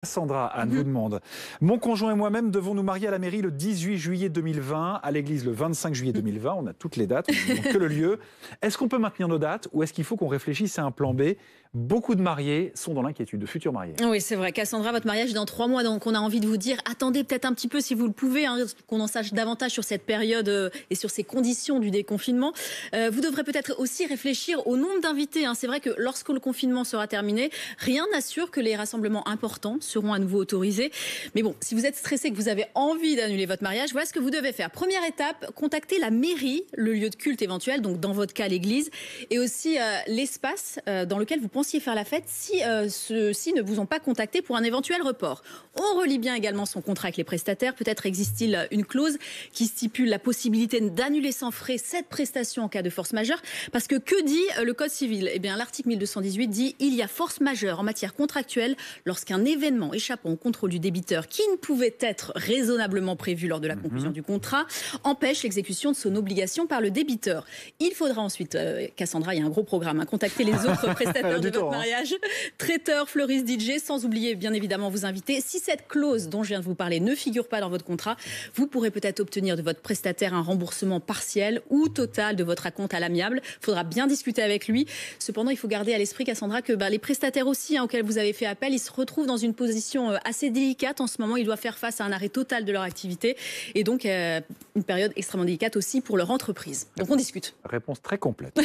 Sandra, Anne vous demande: mon conjoint et moi-même devons nous marier à la mairie le 18 juillet 2020, à l'église le 25 juillet 2020. On a toutes les dates, on ne demande que le lieu. Est-ce qu'on peut maintenir nos dates ou est-ce qu'il faut qu'on réfléchisse à un plan B? Beaucoup de mariés sont dans l'inquiétude, de futurs mariés. Oui, c'est vrai. Cassandra, votre mariage est dans 3 mois, donc on a envie de vous dire, attendez peut-être un petit peu si vous le pouvez, qu'on en sache davantage sur cette période et sur ces conditions du déconfinement. Vous devrez peut-être aussi réfléchir au nombre d'invités. C'est vrai que lorsque le confinement sera terminé, rien n'assure que les rassemblements importants seront à nouveau autorisés. Mais bon, si vous êtes stressé, que vous avez envie d'annuler votre mariage, voilà ce que vous devez faire. Première étape, contactez la mairie, le lieu de culte éventuel, donc dans votre cas l'église, et aussi l'espace dans lequel vous pensiez faire la fête si ceux-ci ne vous ont pas contacté pour un éventuel report. On relit bien également son contrat avec les prestataires. Peut-être existe-t-il une clause qui stipule la possibilité d'annuler sans frais cette prestation en cas de force majeure. Parce que dit le Code civil? Eh bien, l'article 1218 dit il y a force majeure en matière contractuelle lorsqu'un événement échappant au contrôle du débiteur qui ne pouvait être raisonnablement prévu lors de la conclusion du contrat empêche l'exécution de son obligation par le débiteur. Il faudra ensuite, Cassandra, il y a un gros programme, contacter les autres prestataires de votre mariage, traiteurs, fleuristes, DJ, sans oublier bien évidemment vos invités. Si cette clause dont je viens de vous parler ne figure pas dans votre contrat, vous pourrez peut-être obtenir de votre prestataire un remboursement partiel ou total de votre acompte à l'amiable. Il faudra bien discuter avec lui. Cependant, il faut garder à l'esprit, Cassandra, que les prestataires aussi auxquels vous avez fait appel, ils se retrouvent dans une position assez délicate en ce moment. Ils doivent faire face à un arrêt total de leur activité et donc une période extrêmement délicate aussi pour leur entreprise. Donc on discute. Réponse très complète.